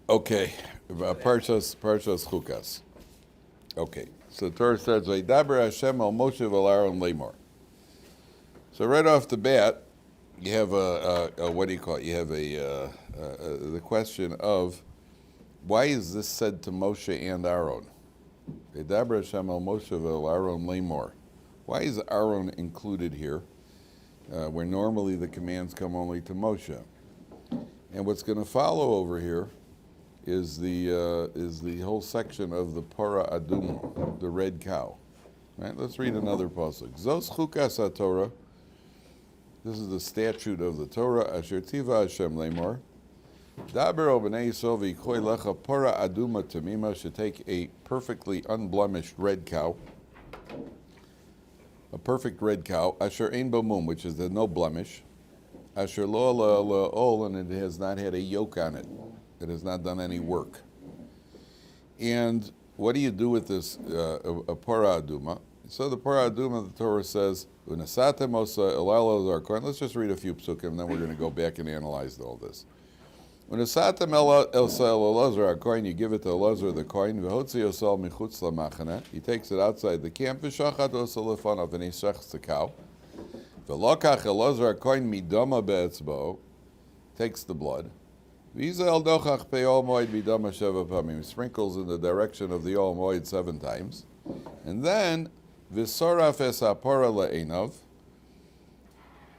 Okay, Parshas Chukas. Okay, so the Torah says, "Vaydaber Hashem al Moshe v'Aaron lemor." So right off the bat, you have a what do you call it? You have the question of why is this said to Moshe and Aaron? Vaydaber Hashem al Moshe v'Aaron lemor. Why is Aaron included here, where normally the commands come only to Moshe? And what's going to follow over here is the whole section of the Para Adum, the red cow. Right? Let's read another pasuk. Zos chukas haTorah. This is the statute of the Torah. Asher tiva Hashem lemor. Daber o b'nei Yisrael v'yichoi lecha para aduma tamima. Should take a perfectly unblemished red cow. A perfect red cow. Asher ein bo mum, which is the no blemish. Asher lo ol, and it has not had a yoke on it. It has not done any work. And what do you do with this a para aduma? So the para aduma, the Torah says, "Unasatem osa elalo zarkoin." Let's just read a few psukim, and then we're going to go back and analyze all this. Unasatem elsa elalo zarkoin. You give it to Elazar the kohen. V'hotzi osal michutz lamachane. He takes it outside the camp. V'shachat osa lefanav, and he shechs the cow. V'lokach Elazar kohen midama be'etzbo. Takes the blood. He sprinkles in the direction of the Ol Moed 7 times. And then, V'soraf es hapara le'enav.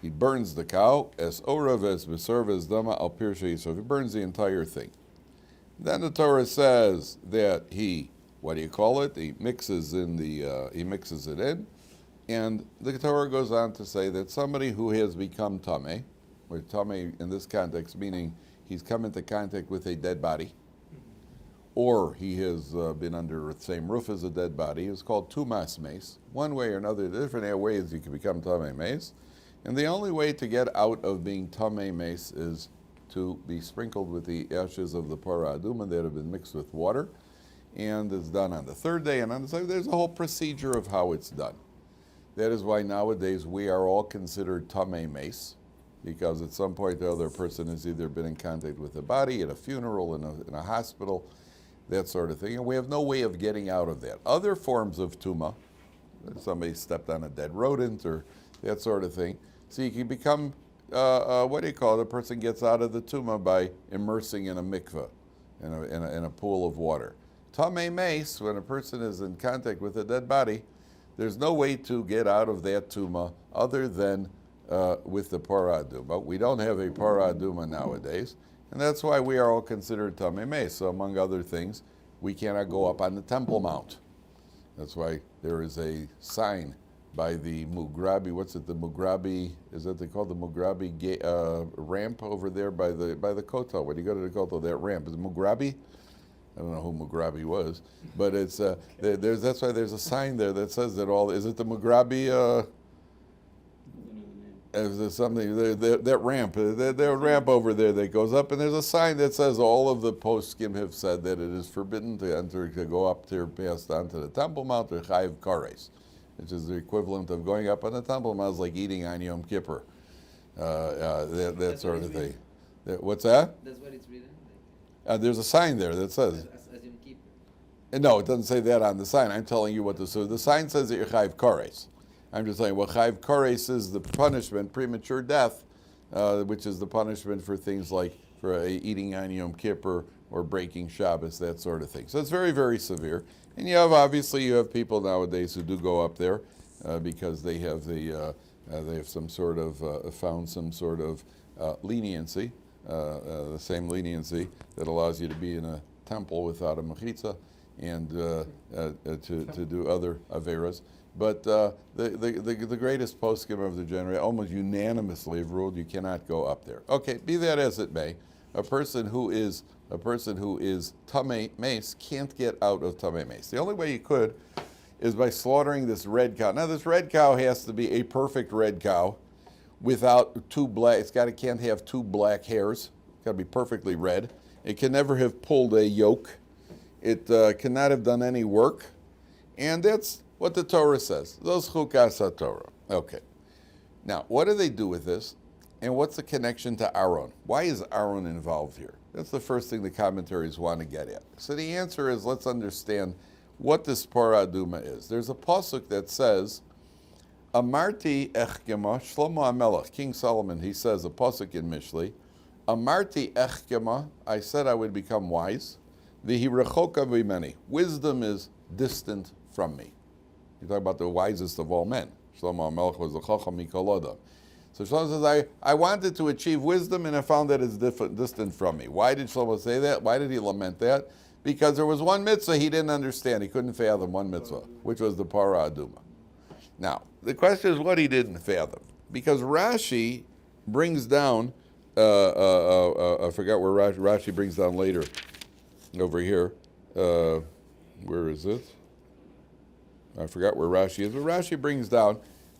He burns the cow. Es orav es v'sorv es dama al pirsha yisrael. He burns the entire thing. Then the Torah says that he, what do you call it? He mixes it in. And the Torah goes on to say that somebody who has become tameh, or tameh in this context, meaning he's come into contact with a dead body, or he has been under the same roof as a dead body. It's called tumas mace. One way or another, the different ways you can become tamei mace. And the only way to get out of being tamei mace is to be sprinkled with the ashes of the para aduma that have been mixed with water. And it's done on the third day, and on the second. There's a whole procedure of how it's done. That is why nowadays we are all considered tamei mace, because at some point the other person has either been in contact with a body, at a funeral, in a hospital, that sort of thing, and we have no way of getting out of that. Other forms of tuma, somebody stepped on a dead rodent or that sort of thing, so you can become, what do you call it, a person gets out of the tuma by immersing in a mikveh, in a pool of water. Tamei mace, when a person is in contact with a dead body, there's no way to get out of that tuma other than with the para aduma. We don't have a para aduma nowadays, and that's why we are all considered tamei mace. So among other things, we cannot go up on the Temple Mount. That's why there is a sign by the Mugrabi. What's it? The Mugrabi, is that they call the Mugrabi ramp over there by the Kotel? When you go to the Kotel, that ramp is it Mugrabi. I don't know who Mugrabi was, but it's that's why there's a sign there that says that all. Is it the Mugrabi? There's something that ramp, that ramp over there that goes up, and there's a sign that says all of the poskim have said that it is forbidden to enter, to go up there past onto the Temple Mount or Chayiv Kares, which is the equivalent of going up on the Temple Mount, is like eating on Yom Kippur, that sort of thing. What's that? That's what it's written. There's a sign there that says. As Yom Kippur. No, it doesn't say that on the sign. I'm telling you what the sign says that you're Chayiv Kares. I'm just saying, well, Chayiv Kares is the punishment, premature death, which is the punishment for things like eating on Yom Kippur or breaking Shabbos, that sort of thing. So it's very, very severe. And you have people nowadays who do go up there because they have some sort of found some sort of leniency, the same leniency that allows you to be in a temple without a mechitza and to do other averas. But the greatest poskim of the generation almost unanimously have ruled you cannot go up there. Okay, be that as it may, a person who is tamei mace can't get out of tamei mace. The only way you could is by slaughtering this red cow. Now this red cow has to be a perfect red cow without two black. Can't have two black hairs. It's got to be perfectly red. It can never have pulled a yoke. It cannot have done any work, and that's what the Torah says. Those chukas ha-Torah. Okay. Now, what do they do with this? And what's the connection to Aaron? Why is Aaron involved here? That's the first thing the commentaries want to get at. So the answer is, let's understand what this Parah Aduma is. There's a pasuk that says, Amarti echkema, Shlomo HaMelech, King Solomon, he says, a pasuk in Mishlei, Amarti echkema, I said I would become wise. Vihi rechoka v'meni, wisdom is distant from me. You talk about the wisest of all men. Shlomo HaMelech was the chacham mikol adam. So Shlomo says, I wanted to achieve wisdom and I found that it's distant from me. Why did Shlomo say that? Why did he lament that? Because there was one mitzvah he didn't understand. He couldn't fathom one mitzvah, which was the Parah Aduma. Now, the question is what he didn't fathom. Because Rashi brings down, I forgot where Rashi brings down later, over here. Where is it? I forgot where Rashi is. But Rashi brings down,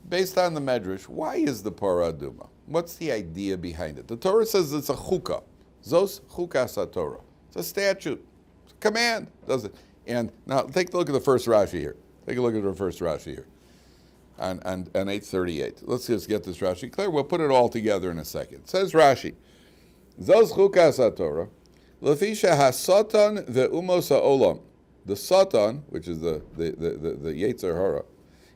based on the Medrash, why is the Parah Aduma? What's the idea behind it? The Torah says it's a chukah. Zos chukas ha-Torah. It's a statute. It's a command. Does it? And now take a look at the first Rashi here. Take a look at the first Rashi here. On 838. Let's just get this Rashi clear. We'll put it all together in a second. It says Rashi, Zos chukas ha-Torah, lefisha ha-satan ve'umos ha'olam. The Satan, which is the Yetzer Hara,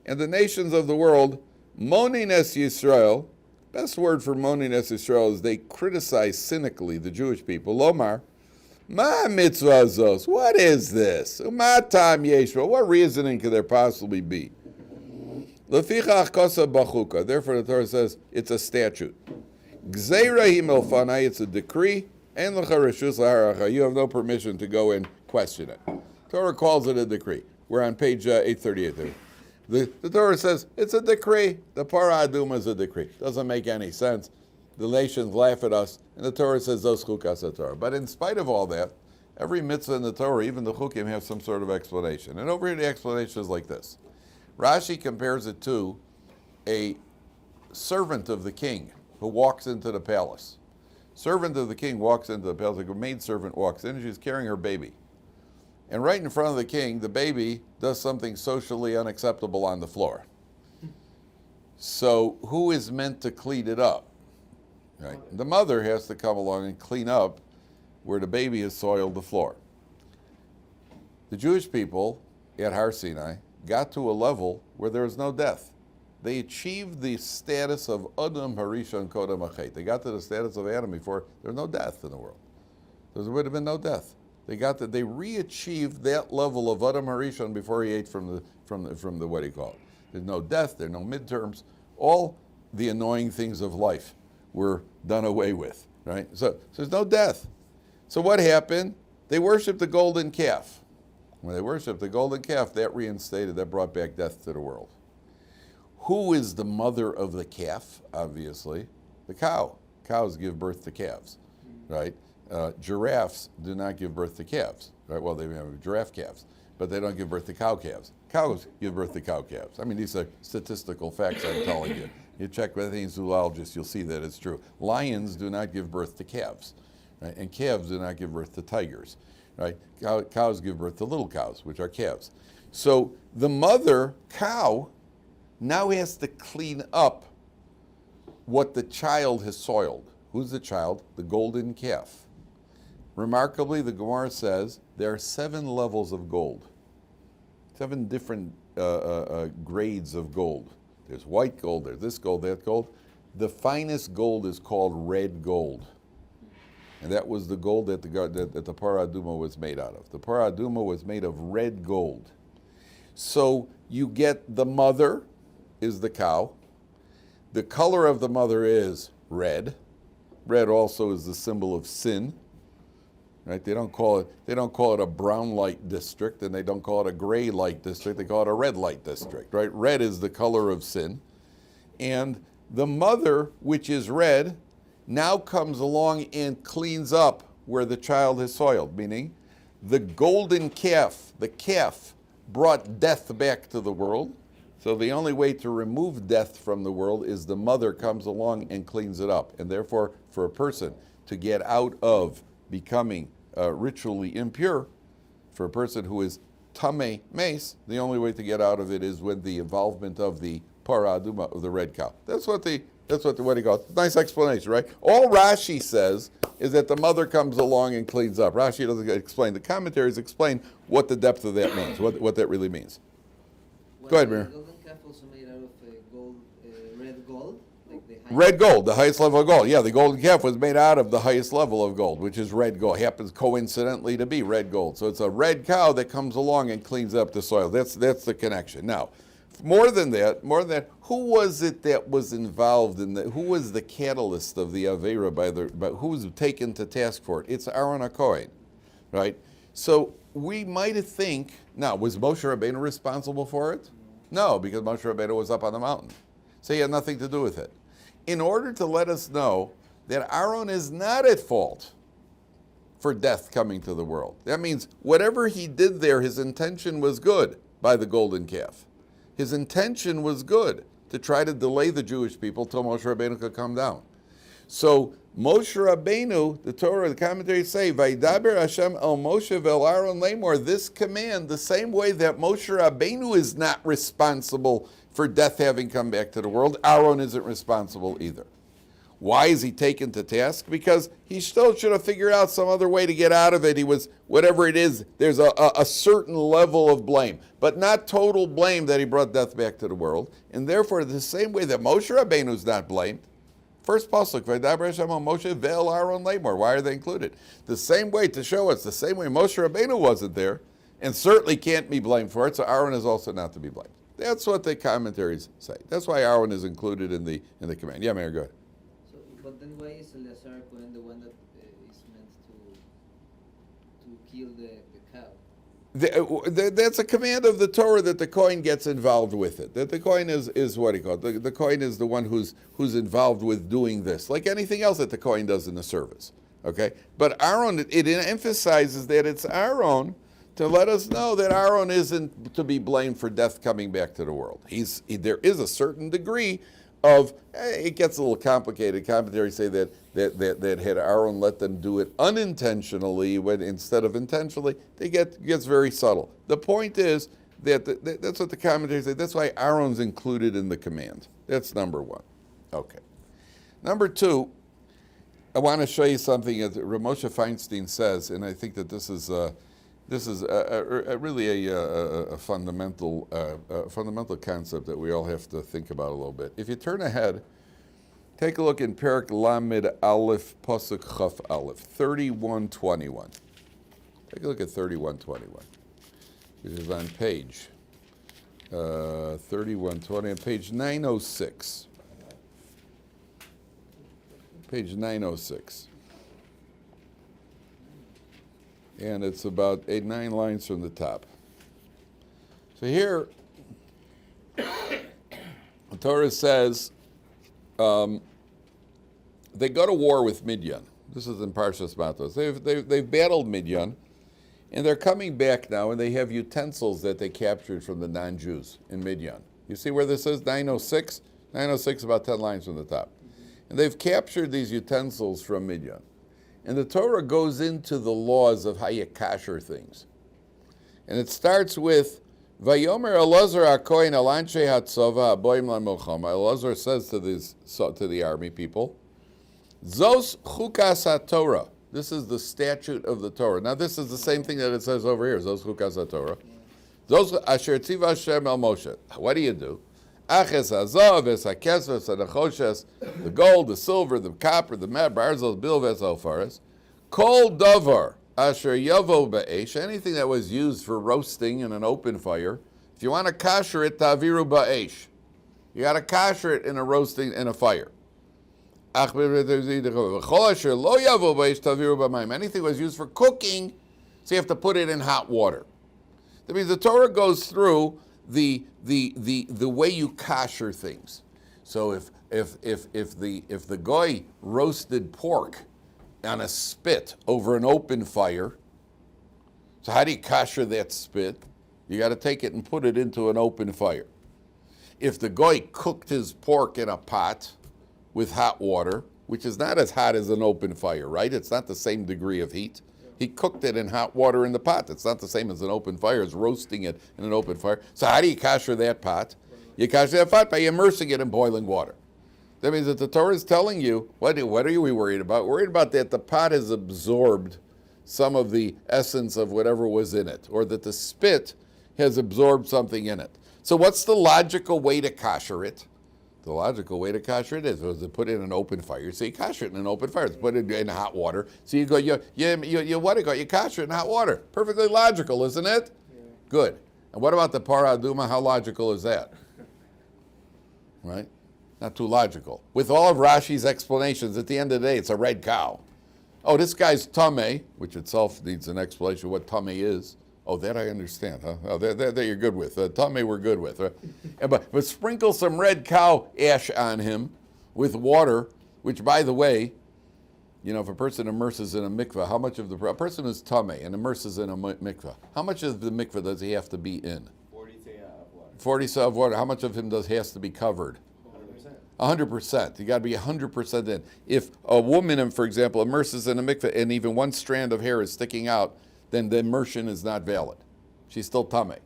and the nations of the world, monin es Yisrael, best word for monin es Yisrael is they criticize cynically the Jewish people. Lomar, ma mitzvah zos, what is this? Ma tam yeshua, what reasoning could there possibly be? Lefichach kosa bachuka, therefore the Torah says it's a statute. Gzeira hi milfanai, it's a decree, and lecha reshus laharacha, you have no permission to go and question it. Torah calls it a decree. We're on page 838 there. The Torah says it's a decree. The Parah Aduma is a decree. Doesn't make any sense. The nations laugh at us, and the Torah says those chukas ha-Torah. But in spite of all that, every mitzvah in the Torah, even the chukim, have some sort of explanation. And over here the explanation is like this. Rashi compares it to a servant of the king who walks into the palace. Servant of the king walks into the palace, like a maid servant walks in, and she's carrying her baby. And right in front of the king, the baby does something socially unacceptable on the floor. So who is meant to clean it up? Right? The mother has to come along and clean up where the baby has soiled the floor. The Jewish people at Har Sinai got to a level where there was no death. They achieved the status of Adam Harishon Kodam Achet. They got to the status of Adam before there was no death in the world. There would have been no death. They re-achieved that level of Adam Harishon before he ate from the what do you call it? There's no death, there are no midterms. All the annoying things of life were done away with, right? So there's no death. So what happened? They worshipped the golden calf. When they worshipped the golden calf, that brought back death to the world. Who is the mother of the calf? Obviously, the cow. Cows give birth to calves, right? Giraffes do not give birth to calves, right? Well, they have giraffe calves, but they don't give birth to cow calves. Cows give birth to cow calves. I mean, these are statistical facts I'm telling you. You check with any zoologist, you'll see that it's true. Lions do not give birth to calves, right? And calves do not give birth to tigers, right? Cows give birth to little cows, which are calves. So the mother cow now has to clean up what the child has soiled. Who's the child? The golden calf. Remarkably, the Gemara says there are 7 levels of gold, 7 different grades of gold. There's white gold, there's this gold, that gold. The finest gold is called red gold. And that was the gold that the Parah Aduma was made out of. The Parah Aduma was made of red gold. So you get the mother is the cow. The color of the mother is red. Red also is the symbol of sin. Right? They don't call it a brown light district, and they don't call it a gray light district. They call it a red light district. Right? Red is the color of sin, and the mother, which is red, now comes along and cleans up where the child has soiled. Meaning, the golden calf, the calf, brought death back to the world. So the only way to remove death from the world is the mother comes along and cleans it up. And therefore, for a person to get out of becoming ritually impure, for a person who is tamei mace, the only way to get out of it is with the involvement of the Parah Aduma, of the red cow. That's what the That's what he calls. Nice explanation, right? All Rashi says is that the mother comes along and cleans up. Rashi doesn't explain. The commentaries explain what the depth of that means, what that really means. Go ahead, Mir. The golden calf also made out of gold, red gold? Like the Red gold, the highest level of gold. Yeah, the golden calf was made out of the highest level of gold, which is red gold. Happens coincidentally to be red gold. So it's a red cow that comes along and cleans up the soil. That's the connection. Now, more than that, who was it that was involved in that? Who was the catalyst of the Avera who was taken to task for it? It's Aaron HaKohen, right? So we might think, now, was Moshe Rabbeinu responsible for it? No, because Moshe Rabbeinu was up on the mountain. So he had nothing to do with it. In order to let us know that Aaron is not at fault for death coming to the world. That means whatever he did there, his intention was good by the golden calf. His intention was good, to try to delay the Jewish people till Moshe Rabbeinu could come down. So Moshe Rabbeinu, the Torah, the commentaries say, Vaydaber Hashem el Moshe vel Aaron lemor, this command, the same way that Moshe Rabbeinu is not responsible for death having come back to the world, Aaron isn't responsible either. Why is he taken to task? Because he still should have figured out some other way to get out of it. He was, whatever it is, there's a certain level of blame, but not total blame that he brought death back to the world. And therefore, the same way that Moshe Rabbeinu is not blamed, first pasuk, Vaydaber Hashem al Moshe vel Aaron lemor. Why are they included? The same way to show us, the same way Moshe Rabbeinu wasn't there, and certainly can't be blamed for it, so Aaron is also not to be blamed. That's what the commentaries say. That's why Aaron is included in the command. Yeah, Mayor, go ahead. But then why is Eleazar Cohen the one that is meant to kill the cow? That's a command of the Torah that the Kohen gets involved with it. That the Kohen is what he called. The Kohen is the one who's involved with doing this, like anything else that the Kohen does in the service. Okay, but Aaron, it emphasizes that it's Aaron to let us know that Aaron isn't to be blamed for death coming back to the world. There is a certain degree of, it gets a little complicated. Commentaries say that had Aaron let them do it unintentionally when instead of intentionally, gets very subtle. The point is that that's what the commentaries say. That's why Aaron's included in the command. That's number one. Okay. Number two, I want to show you something that Moshe Feinstein says, and I think that this is really a fundamental concept that we all have to think about a little bit. If you turn ahead, take a look in Perek Lamed Aleph Pasuk Chaf Aleph 3121. Take a look at 3121, which is on page 3120, on page 906. Page 906. And it's about 9 lines from the top. So here, the Torah says they go to war with Midian. This is in Parsha Matos. They've battled Midian, and they're coming back now, and they have utensils that they captured from the non-Jews in Midian. You see where this is? 906? 906, about 10 lines from the top. And they've captured these utensils from Midian. And the Torah goes into the laws of how you kasher things. And it starts with, Vayomer Elazar HaKohen al Anshe HaTzava Aboim LaMilchama. Elazar says to the army people, Zos Chukas HaTorah. This is the statute of the Torah. Now this is the same thing that it says over here, Zos Chukas HaTorah. Zos Asher Tziva Hashem El Moshe. What do? Aches hazav, es hakesves, hanachoshes, the gold, the silver, the copper, the mad, barzos, bilves, alfaris, kol davar, asher yavo ba'esh, anything that was used for roasting in an open fire, if you want to kasher it, taviru ba'esh. You got to kasher it in a roasting, in a fire. Anything was used for cooking, so you have to put it in hot water. That means the Torah goes through the way you kasher things. So if the goy roasted pork on a spit over an open fire, so how do you kasher that spit? You got to take it and put it into an open fire. If the goy cooked his pork in a pot with hot water, which is not as hot as an open fire, right? It's not the same degree of heat. He cooked it in hot water in the pot. It's not the same as an open fire. It's roasting it in an open fire. So how do you kasher that pot? You kasher that pot by immersing it in boiling water. That means that the Torah is telling you, what are we worried about? We're worried about that the pot has absorbed some of the essence of whatever was in it, or that the spit has absorbed something in it. So what's the logical way to kosher it? The logical way to kosher it is to put it in an open fire. So you kosher it in an open fire. It's put it in hot water. So you go, you kosher it in hot water. Perfectly logical, isn't it? Yeah. Good. And what about the para aduma? How logical is that? Right? Not too logical. With all of Rashi's explanations, at the end of the day, it's a red cow. Oh, this guy's tameh, which itself needs an explanation of what tameh is. Oh, that I understand, huh? Oh, that you're good with. Tameh we're good with. But sprinkle some red cow ash on him with water, which, by the way, if a person immerses in a mikveh, how much of a person is tameh and immerses in a mikveh, how much of the mikveh does he have to be in? 40 seah of water. 40 seah of water. How much of him has to be covered? 100%. You got to be 100% in. If a woman, for example, immerses in a mikveh and even one strand of hair is sticking out, then the immersion is not valid. She's still tameh.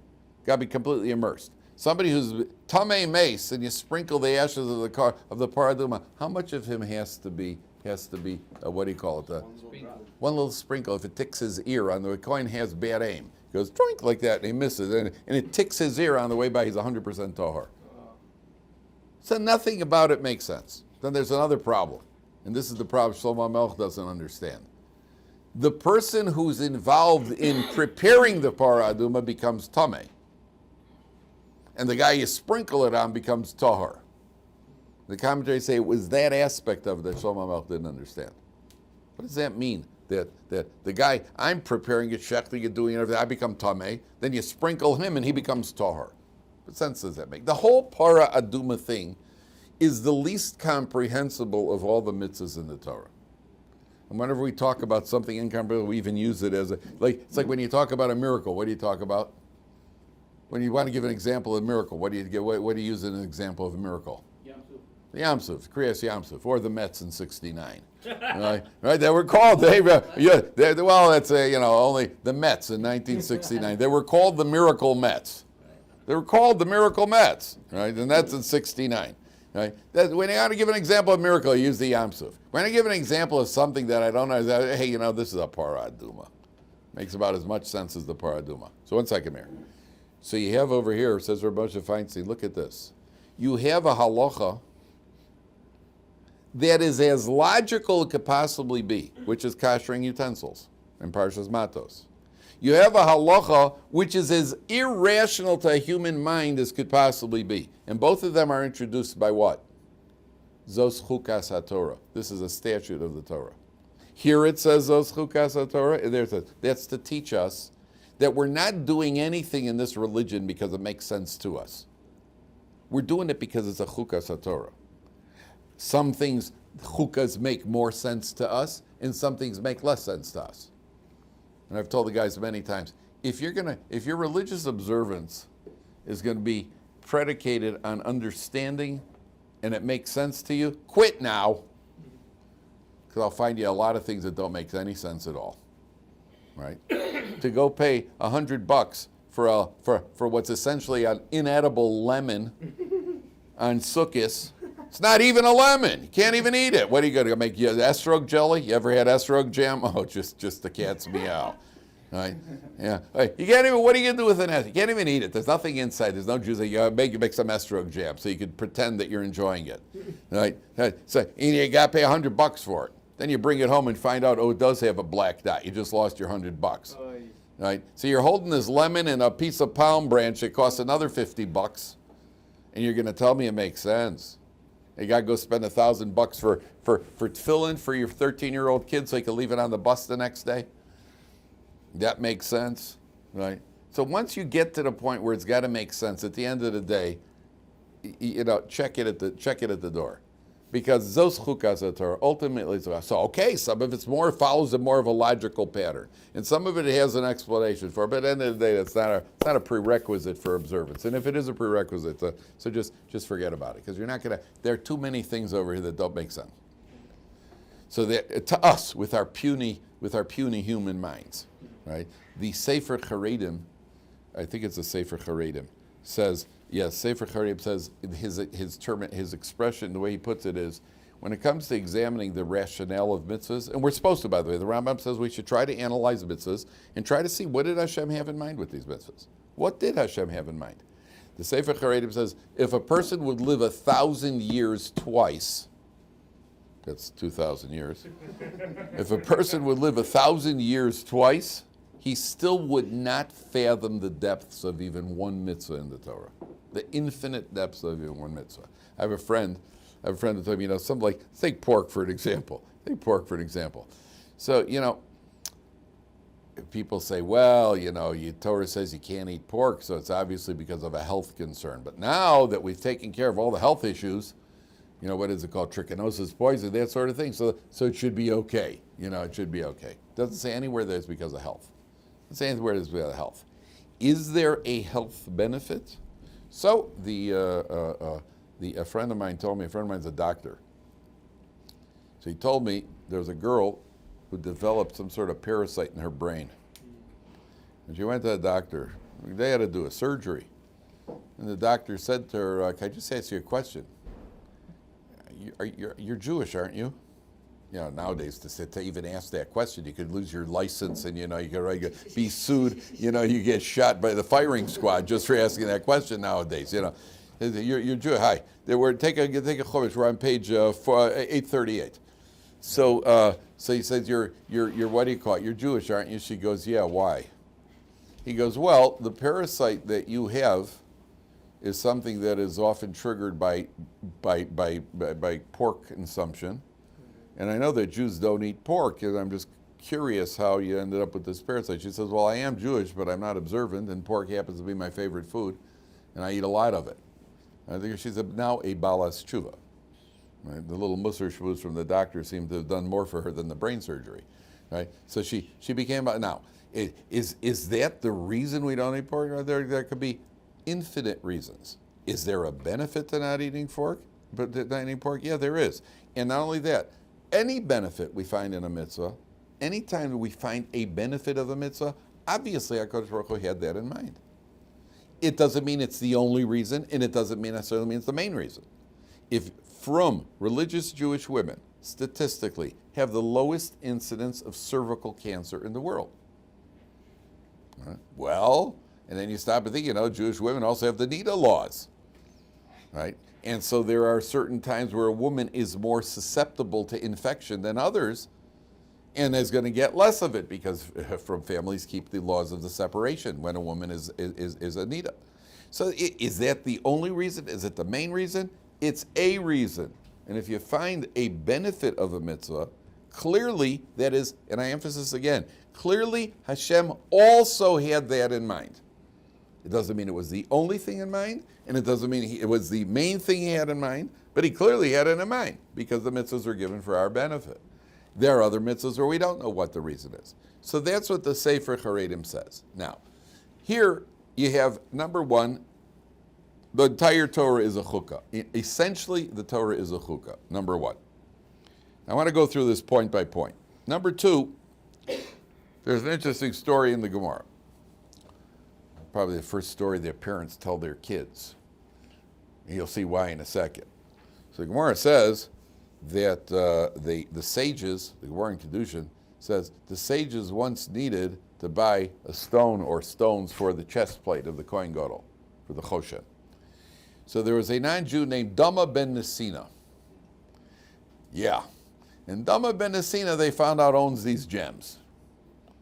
Got to be completely immersed. Somebody who's tameh mace and you sprinkle the ashes of the paraduma, how much of him has to be what do you call it? One little sprinkle. If it ticks his ear on the coin, has bad aim. He goes drink like that and he misses, and it ticks his ear on the way by. He's 100% tahor. So nothing about it makes sense. Then there's another problem, and this is the problem Shlomo Melch doesn't understand. The person who's involved in preparing the para aduma becomes tameh, and the guy you sprinkle it on becomes tahor. The commentaries say it was that aspect of it that Shlomo Melch didn't understand. What does that mean? That the guy, I'm preparing it, shechting it, doing everything, I become tameh, then you sprinkle him and he becomes tahor. What sense does that make? The whole para aduma thing is the least comprehensible of all the mitzvahs in the Torah. And whenever we talk about something incomprehensible, we even use it as it's like when you talk about a miracle, what do you talk about? When you want to give an example of a miracle, what do you use as an example of a miracle? The Yam Suf, Kriyas Yam Suf, or the Mets in '69. Right? They were called. Well, that's only the Mets in 1969. They were called the Miracle Mets. They were called the Miracle Mets, right? And that's in '69, right? When you want to give an example of miracle, you use the Yam Suf. When I give an example of something that I don't know, hey, this is a para aduma. Makes about as much sense as the para aduma. So 1 second here. So you have over here, says Rabbi Feinstein, look at this. You have a halacha that is as logical as it could possibly be, which is koshering utensils in Parshas Matos. You have a halacha which is as irrational to a human mind as could possibly be. And both of them are introduced by what? Zos chukas haTorah. This is a statute of the Torah. Here it says Zos chukas haTorah, and there it says, that's to teach us that we're not doing anything in this religion because it makes sense to us. We're doing it because it's a chukas haTorah. Some things, chukas, make more sense to us, and some things make less sense to us. And I've told the guys many times, if your religious observance is going to be predicated on understanding and it makes sense to you, quit now. Because I'll find you a lot of things that don't make any sense at all. Right? To go pay $100 for what's essentially an inedible lemon on Sukkot. It's not even a lemon. You can't even eat it. What are you going to make? You esrog jelly? You ever had esrog jam? Oh, just the cat's meow. Right? Yeah. You can't even. What are you going to do with an esrog? You can't even eat it. There's nothing inside. There's no juice. You make some esrog jam so you could pretend that you're enjoying it. Right? So you got to pay $100 for it. Then you bring it home and find out, it does have a black dot. You just lost your $100. Right? So you're holding this lemon and a piece of palm branch that costs another $50, and you're going to tell me it makes sense. You got to go spend $1,000 for tefillin for your 13-year-old kid so you can leave it on the bus the next day. That makes sense, right? So once you get to the point where it's got to make sense, at the end of the day, check it at the door, because zos chukas haTorah ultimately. So okay, some of it's follows more of a logical pattern, and some of it has an explanation for it. But at the end of the day, it's not a prerequisite for observance. And if it is a prerequisite, so just forget about it, because you're not gonna. There are too many things over here that don't make sense. So that to us, with our puny human minds, right? The Sefer Charedim, I think it's the Sefer Charedim, says Yes, Sefer Charib says his expression, the way he puts it is, when it comes to examining the rationale of mitzvahs, and we're supposed to, by the way, the Rambam says we should try to analyze mitzvahs and try to see what did Hashem have in mind with these mitzvahs. What did Hashem have in mind? The Sefer Charib says, if a person would live 1,000 years twice, that's 2,000 years. If a person would live 1,000 years twice, he still would not fathom the depths of even one mitzvah in the Torah. The infinite depths of even one mitzvah. I have a friend who told me, something like, take pork for an example. So, people say, well, Torah says you can't eat pork, so it's obviously because of a health concern. But now that we've taken care of all the health issues, what is it called, trichinosis, poison, that sort of thing, so it should be okay. It should be okay. Doesn't say anywhere that it's because of health. Doesn't say anywhere that it's because of health. Is there a health benefit? So a friend of mine told me, a friend of mine's a doctor. So he told me there was a girl who developed some sort of parasite in her brain. And she went to the doctor. They had to do a surgery. And the doctor said to her, can I just ask you a question? You're Jewish, aren't you? Nowadays to even ask that question, you could lose your license and you could be sued. You get shot by the firing squad just for asking that question nowadays. You're Jewish. Hi. Take a chodesh. We're on page 838. So he says, you're what do you call it? You're Jewish, aren't you? She goes, yeah. Why? He goes, well, the parasite that you have is something that is often triggered by pork consumption. And I know that Jews don't eat pork, and I'm just curious how you ended up with this parasite. She says, well, I am Jewish, but I'm not observant, and pork happens to be my favorite food, and I eat a lot of it. I think she's now a balas tshuva. Right? The little musar shvuz from the doctor seemed to have done more for her than the brain surgery. Right? So she became, now, is that the reason we don't eat pork? There could be infinite reasons. Is there a benefit to not eating pork? Yeah, there is. And not only that, any benefit we find in a mitzvah, anytime we find a benefit of a mitzvah, obviously HaKadosh Baruch Hu had that in mind. It doesn't mean it's the only reason, and it doesn't necessarily mean it's the main reason. If from religious Jewish women, statistically, have the lowest incidence of cervical cancer in the world. Right? Well, and then you stop and think, Jewish women also have the Nida laws, right? And so there are certain times where a woman is more susceptible to infection than others and is going to get less of it because from families keep the laws of the separation when a woman is a Nida. So is that the only reason? Is it the main reason? It's a reason. And if you find a benefit of a mitzvah, clearly that is, and I emphasize again, clearly Hashem also had that in mind. It doesn't mean it was the only thing in mind, and it doesn't mean it was the main thing he had in mind, but he clearly had it in mind because the mitzvahs are given for our benefit. There are other mitzvahs where we don't know what the reason is. So that's what the Sefer Charedim says. Now, here you have, number one, the entire Torah is a chukkah. Essentially, the Torah is a chukkah, number one. I want to go through this point by point. Number two, there's an interesting story in the Gemara. Probably the first story their parents tell their kids. You'll see why in a second. So the Gemara says that the sages, the Gemara in Kedushin, says the sages once needed to buy a stone or stones for the chest plate of the Kohen Gadol, for the Choshen. So there was a non-Jew named Dama ben Nesina. Yeah. And Dama ben Nesina, they found out, owns these gems.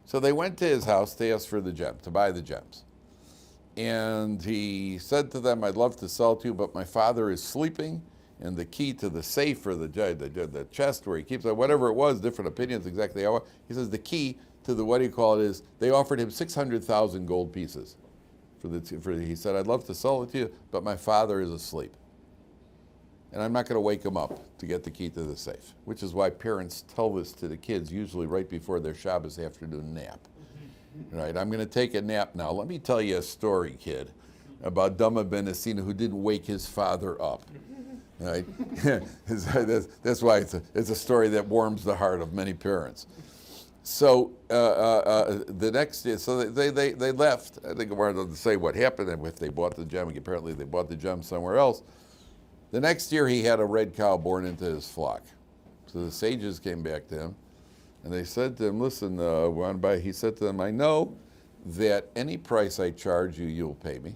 So they went to his house to ask for the gem, to buy the gems. And he said to them, I'd love to sell to you, but my father is sleeping, and the key to the safe or the chest where he keeps it, whatever it was, different opinions exactly how. He says the key to the, what do you call it, is they offered him 600,000 gold pieces. He said, I'd love to sell it to you, but my father is asleep. And I'm not going to wake him up to get the key to the safe, which is why parents tell this to the kids usually right before their Shabbos afternoon nap. Right, I'm going to take a nap now. Let me tell you a story, kid, about Dama ben Nesina who didn't wake his father up. Right? That's why it's a story that warms the heart of many parents. So the next year, so they left. I think Gemara doesn't say what happened and if they bought the gem. Apparently they bought the gem somewhere else. The next year he had a red cow born into his flock. So the sages came back to him and they said to him, listen, he said to them, I know that any price I charge you, you'll pay me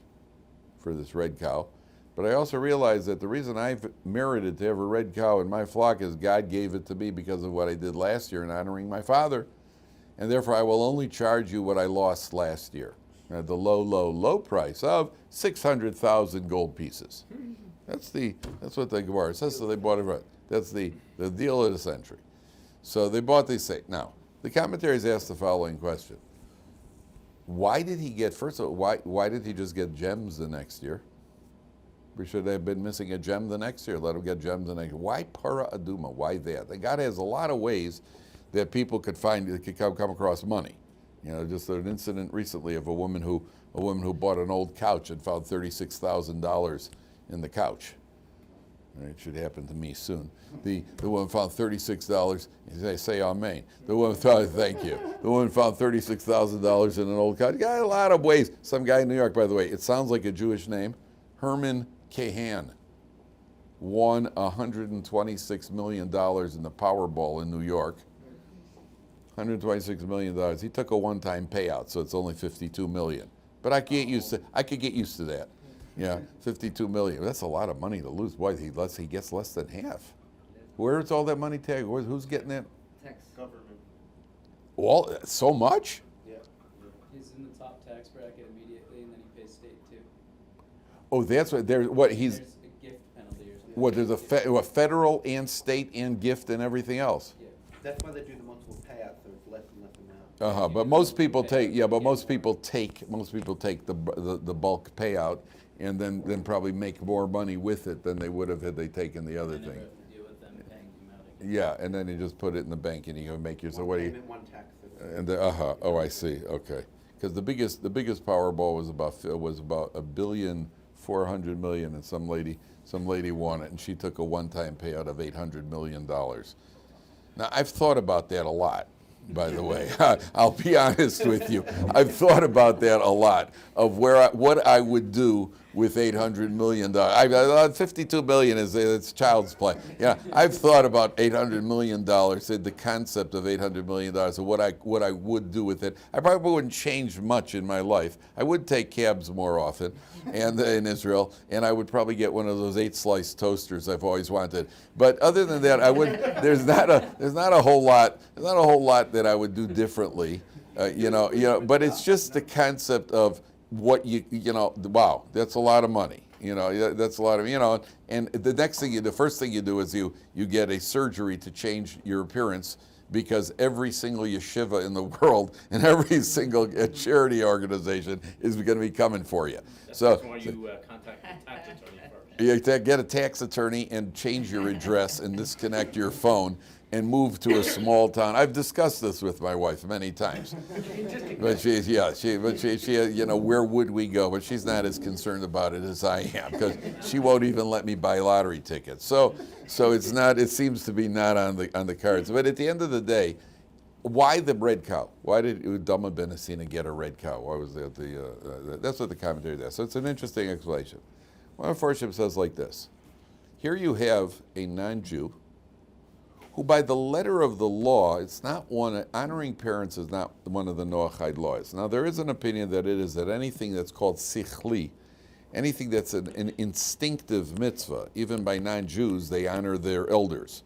for this red cow. But I also realize that the reason I've merited to have a red cow in my flock is God gave it to me because of what I did last year in honoring my father. And therefore I will only charge you what I lost last year. At the low price of 600,000 gold pieces. That's what the Gemara says. So they bought it right. That's the deal of the century. So they bought these things. Now, the commentaries ask the following question. Why did he get, first of all, why did he just get gems the next year? We should have been missing a gem the next year. Let him get gems the next year. Why para aduma? Why that? And God has a lot of ways that people could come across money. You know, just an incident recently of a woman who bought an old couch and found $36,000 in the couch. It should happen to me soon. The woman found $36. Say amen. The woman found, thank you. The woman found $36,000 in an old couch. Got a lot of ways. Some guy in New York, by the way, it sounds like a Jewish name. Herman Cahan won $126 million in the Powerball in New York. $126 million. He took a one-time payout, so it's only $52 million. But I could get used to that. Yeah, $52 million. That's a lot of money to lose. Boy, he gets less than half. Where's all that money taken? Who's getting that? Tax. Government. Well, so much? Yeah. He's in the top tax bracket immediately, and then he pays state too. Oh, that's what there's. What he's? There's a gift penalty or something. What there's a federal and state and gift and everything else. Yeah. That's why they do the multiple payouts, so it's less and less amount. But most people take most people take the bulk payout and then probably make more money with it than they would have had they taken the other And never thing. have to deal with them paying him out again. Yeah, and then you just put it in the bank and you go make yourself. One What do you? payment, one tax. And oh, I see. Okay, because the biggest Powerball was about $1,400,000,000, and some lady won it, and she took a one-time payout of $800 million. Now I've thought about that a lot. By the way, I'll be honest with you. I've thought about that a lot of what I would do with $800 million. $52 million it's child's play. Yeah, I've thought about $800 million. The concept of $800 million and what I would do with it. I probably wouldn't change much in my life. I would take cabs more often, and in Israel, and I would probably get one of those 8-slice toasters I've always wanted. But other than that, I would. There's not a whole lot that I would do differently. But it's just the concept of what wow, that's a lot of money. That's a lot of, and the first thing you do is you get a surgery to change your appearance, because every single yeshiva in the world and every single charity organization is going to be coming for you. That's So why you contact the tax attorney first. you get a tax attorney and change your address and disconnect your phone and move to a small town. I've discussed this with my wife many times. But where would we go? But she's not as concerned about it as I am, because she won't even let me buy lottery tickets. So it's not. It seems to be not on the cards. But at the end of the day, why the red cow? Why did Dama ben Asina get a red cow? Why was that that's what the commentary does. So it's an interesting explanation. One of Farshim says like this: here you have a non-Jew who, by the letter of the law, it's not honoring parents is not one of the Noachide laws. Now, there is an opinion that it is that anything that's called sichli, anything that's an instinctive mitzvah, even by non-Jews, they honor their elders,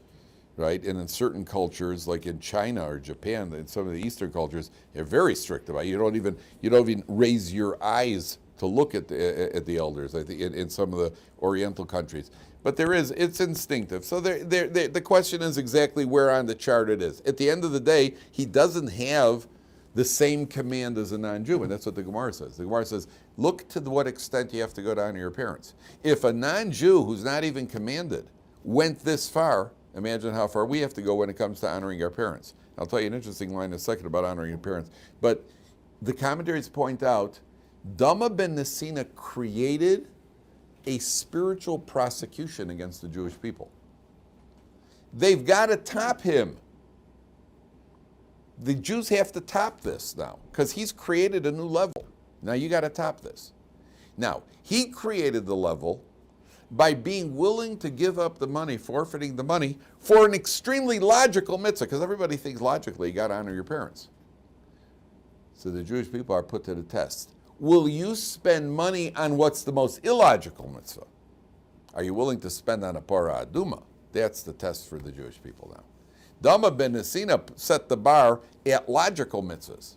right? And in certain cultures, like in China or Japan, in some of the Eastern cultures, they're very strict about it. You don't even raise your eyes to look at the elders. I think in some of the Oriental countries. But it's instinctive. So the question is exactly where on the chart it is. At the end of the day, he doesn't have the same command as a non-Jew, and that's what the Gemara says. The Gemara says, look to what extent you have to go to honor your parents. If a non-Jew who's not even commanded went this far, imagine how far we have to go when it comes to honoring our parents. I'll tell you an interesting line in a second about honoring your parents. But the commentaries point out, Dama ben Nesina created a spiritual prosecution against the Jewish people. They've got to top him. the Jews have to top this now because he's created a new level. Now you got to top this. Now, he created the level by being willing to give up the money, forfeiting the money, for an extremely logical mitzvah, because everybody thinks logically you got to honor your parents. So the Jewish people are put to the test. Will you spend money on what's the most illogical mitzvah? Are you willing to spend on a parah aduma? That's the test for the Jewish people now. Dama ben Nesina set the bar at logical mitzvahs.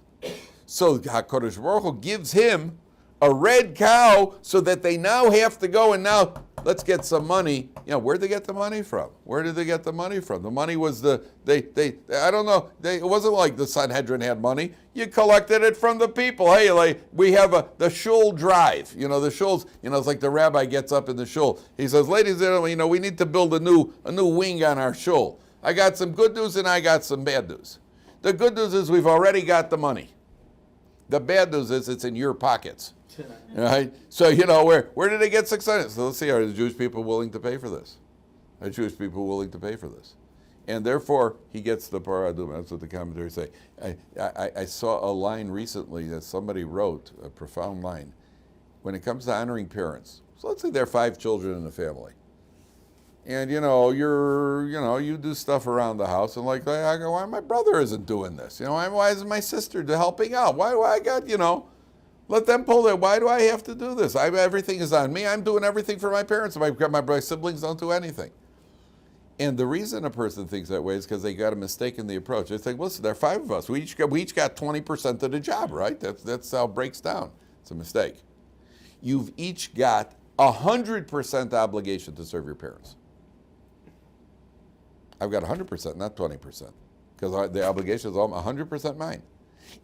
So HaKadosh Baruch Hu gives him a red cow so that they now have to go and now let's get some money. You know, where'd they get the money from? Where did they get the money from? The money was I don't know, it wasn't like the Sanhedrin had money. You collected it from the people. Hey, like, we have the shul drive. You know, the shuls, you know, it's like the rabbi gets up in the shul. He says, ladies and gentlemen, you know, we need to build a new wing on our shul. I got some good news and I got some bad news. The good news is we've already got the money. The bad news is it's in your pockets. Right? So, you know, where did they get 600? So let's see, are the Jewish people willing to pay for this? Are Jewish people willing to pay for this? And therefore, he gets the parah aduma. That's what the commentaries say. I saw a line recently that somebody wrote, a profound line. When it comes to honoring parents, so let's say there are 5 children in the family. And, you know, you do stuff around the house, and like, I go, why my brother isn't doing this? You know, why isn't my sister helping out? Why I got, you know, let them pull it. Why do I have to do this? Everything is on me. I'm doing everything for my parents. My siblings don't do anything. And the reason a person thinks that way is because they got a mistake in the approach. They think, listen, there are 5 of us. We each got 20% of the job, right? That's how it breaks down. It's a mistake. You've each got 100% obligation to serve your parents. I've got 100%, not 20%, because the obligation is all 100% mine.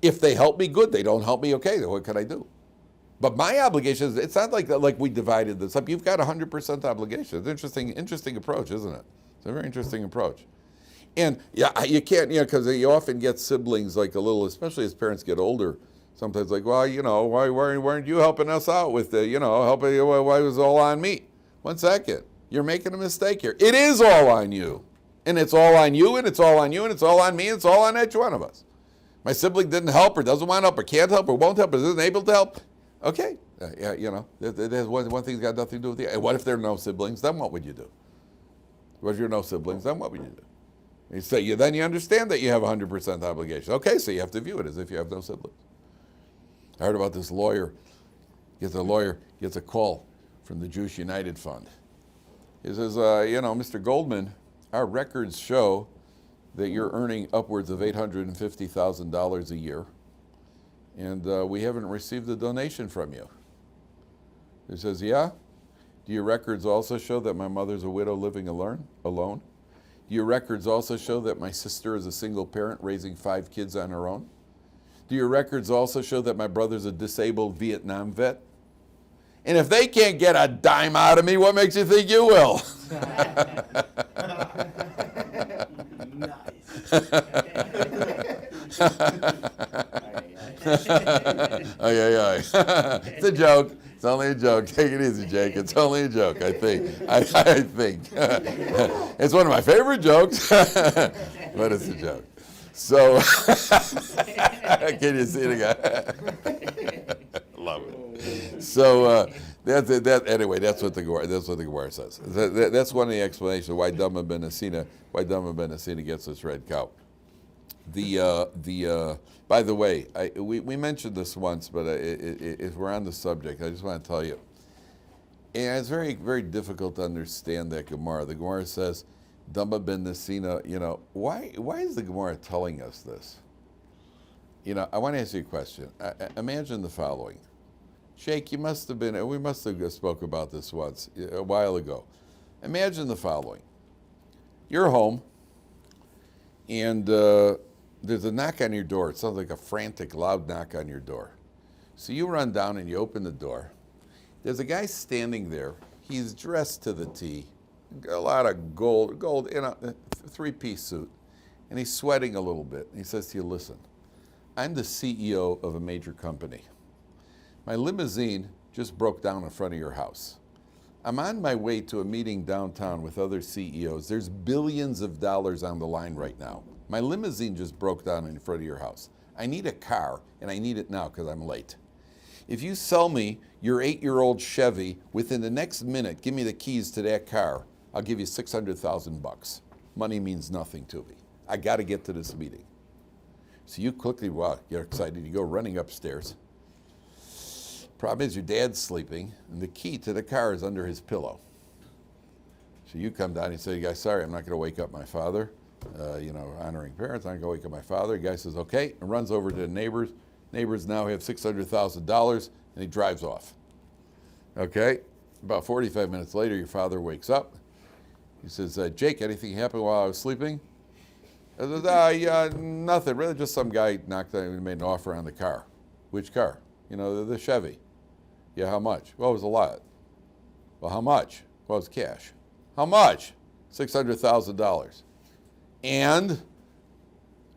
If they help me, good. They don't help me, okay. What can I do? But my obligation is, it's not like we divided this up. You've got 100% obligation. It's an interesting approach, isn't it? It's a very interesting approach. And yeah, you can't, you know, because you often get siblings like a little, especially as parents get older, sometimes like, well, you know, why weren't you helping us out with the, you know, helping, why was it all on me? 1 second. You're making a mistake here. It is all on you. And it's all on you, and it's all on you, and it's all on me, and it's all on each one of us. My sibling didn't help, or doesn't want to help, or can't help, or won't help, or isn't able to help. Okay, yeah, you know, there's one thing's got nothing to do with the other. What if there are no siblings? Then what would you do? What if there are no siblings? Then what would you do? You say, then you understand that you have 100% obligation. Okay, so you have to view it as if you have no siblings. I heard about this lawyer. Gets a call from the Jewish United Fund. He says, you know, Mr. Goldman, our records show that you're earning upwards of $850,000 a year, and we haven't received a donation from you. He says, yeah? Do your records also show that my mother's a widow living alone? Do your records also show that my sister is a single parent raising 5 kids on her own? Do your records also show that my brother's a disabled Vietnam vet? And if they can't get a dime out of me, what makes you think you will? It's a joke. It's only a joke. Take it easy, Jake. It's only a joke, I think. I think. It's one of my favorite jokes, but it's a joke. So, can you see it again? Love it. So, anyway, that's what the Gemara says. That's one of the explanations why Dama ben Nesina gets this red cow. By the way, we mentioned this once, but if we're on the subject, I just want to tell you, and it's very, very difficult to understand that Gemara. The Gemara says, Dama ben Nesina, you know, why is the Gemara telling us this? You know, I want to ask you a question. Imagine the following. Sheikh, we must have spoke about this once, a while ago. Imagine the following. You're home, and there's a knock on your door. It sounds like a frantic, loud knock on your door. So you run down and you open the door. There's a guy standing there. He's dressed to the T, a lot of gold in a 3-piece suit, and he's sweating a little bit. And he says to you, listen, I'm the CEO of a major company. My limousine just broke down in front of your house. I'm on my way to a meeting downtown with other CEOs. There's billions of dollars on the line right now. My limousine just broke down in front of your house. I need a car, and I need it now because I'm late. If you sell me your 8-year-old Chevy within the next minute, give me the keys to that car, I'll give you $600,000. Money means nothing to me. I got to get to this meeting. So you quickly, wow, you're excited. You go running upstairs. Problem is your dad's sleeping, and the key to the car is under his pillow. So you come down and you say, guys, sorry, I'm not going to wake up my father. Honoring parents, I'm not going to wake up my father. The guy says, okay, and runs over to the neighbors. Neighbors now have $600,000, and he drives off. Okay? About 45 minutes later, your father wakes up. He says, Jake, anything happened while I was sleeping? I said, nothing. Really, just some guy knocked on and made an offer on the car. Which car? The Chevy. Yeah, how much? Well, it was a lot. Well, how much? Well, it was cash. How much? $600,000. And,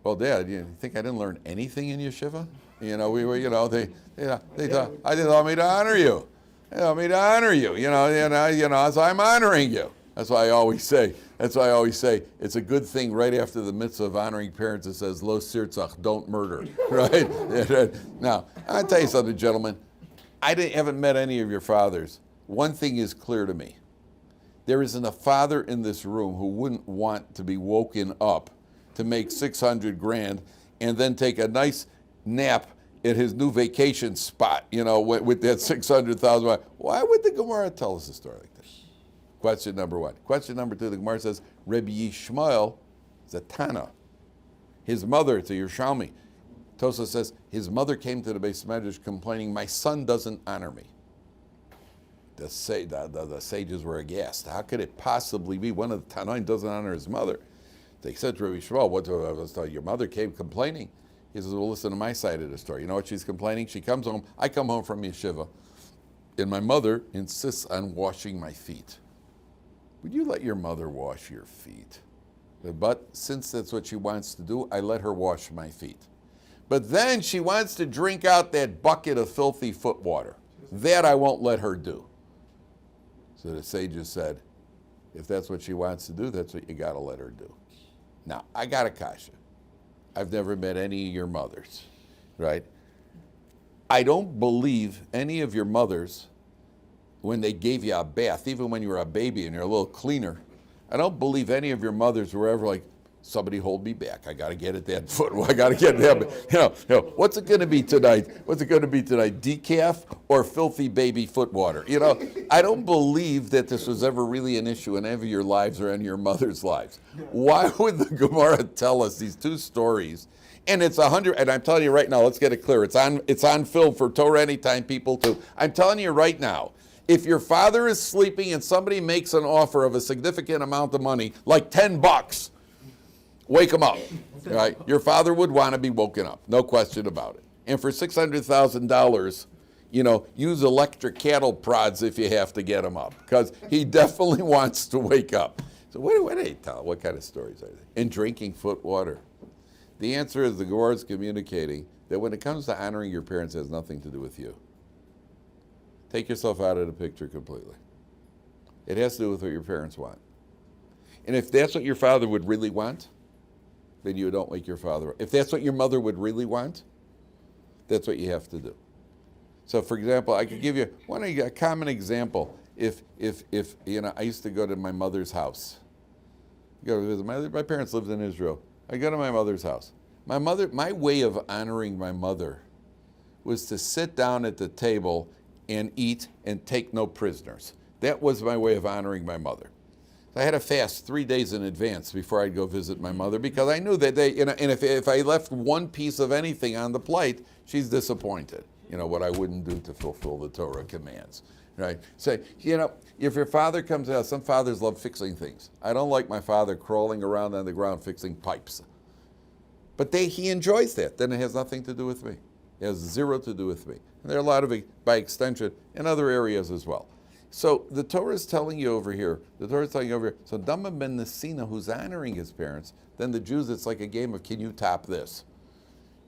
well, Dad, you think I didn't learn anything in yeshiva? They told me to honor you. They told me to honor you. So I'm honoring you. That's why I always say, it's a good thing right after the mitzvah of honoring parents, it says, lo sirtzach, don't murder, right? Now, I'll tell you something, gentlemen. I haven't met any of your fathers. One thing is clear to me. There isn't a father in this room who wouldn't want to be woken up to make $600,000 and then take a nice nap at his new vacation spot, with that $600,000. Why would the Gemara tell us a story like this? Question number one. Question number two, the Gemara says, Rabbi Yishmael is a Tana. His mother, it's a Yerushalmi. Tosa says, his mother came to the Beis Medrash complaining, my son doesn't honor me. The sages were aghast. How could it possibly be one of the Tanoim doesn't honor his mother? They said to Rabbi Yishmael, your mother came complaining. He says, well, listen to my side of the story. You know what she's complaining? She comes home, I come home from yeshiva, and my mother insists on washing my feet. Would you let your mother wash your feet? But since that's what she wants to do, I let her wash my feet. But then she wants to drink out that bucket of filthy foot water. That I won't let her do. So the sages said, if that's what she wants to do, that's what you got to let her do. Now, I got a kasha. I've never met any of your mothers, right? I don't believe any of your mothers, when they gave you a bath, even when you were a baby and you're a little cleaner, I don't believe any of your mothers were ever like, somebody hold me back. I got to get at that foot. I got to get that. What's it going to be tonight? What's it going to be tonight? Decaf or filthy baby foot water? I don't believe that this was ever really an issue in any of your lives or any of your mother's lives. Why would the Gemara tell us these two stories? And it's 100. And I'm telling you right now. Let's get it clear. It's on film for Torah Anytime people too. I'm telling you right now. If your father is sleeping and somebody makes an offer of a significant amount of money, like $10. Wake him up, right? Your father would want to be woken up, no question about it. And for $600,000, use electric cattle prods if you have to get him up, because he definitely wants to wake up. So what do they tell? What kind of stories are they? And drinking foot water. The answer is the Gemara is communicating that when it comes to honoring your parents, it has nothing to do with you. Take yourself out of the picture completely. It has to do with what your parents want. And if that's what your father would really want, then you don't wake your father up. If that's what your mother would really want, that's what you have to do. So, for example, I could give you a common example. If I used to go to my mother's house. Go to visit my parents lived in Israel. I go to my mother's house. My way of honoring my mother was to sit down at the table and eat and take no prisoners. That was my way of honoring my mother. I had to fast 3 days in advance before I'd go visit my mother, because I knew that and if I left one piece of anything on the plate, she's disappointed. What I wouldn't do to fulfill the Torah commands, right? So, if your father comes out, some fathers love fixing things. I don't like my father crawling around on the ground fixing pipes. But he enjoys that. Then it has nothing to do with me. It has zero to do with me. And there are a lot of it, by extension, in other areas as well. So the Torah is telling you over here, so Dama ben Nesina, who's honoring his parents, then the Jews, it's like a game of can you top this,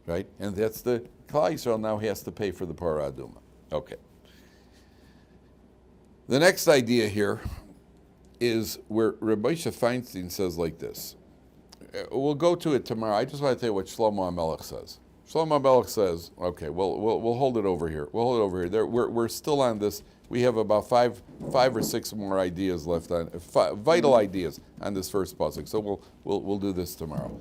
right? And that's the Klal Yisrael now has to pay for the Parah Aduma. Okay. The next idea here is where Rabbi Feinstein says like this. We'll go to it tomorrow. I just want to tell you what Shlomo HaMelech says. Shlomo HaMelech says, okay, we'll hold it over here. We'll hold it over here. We're still on this. We have about five or six more ideas left on vital ideas on this first pasuk. So we'll do this tomorrow.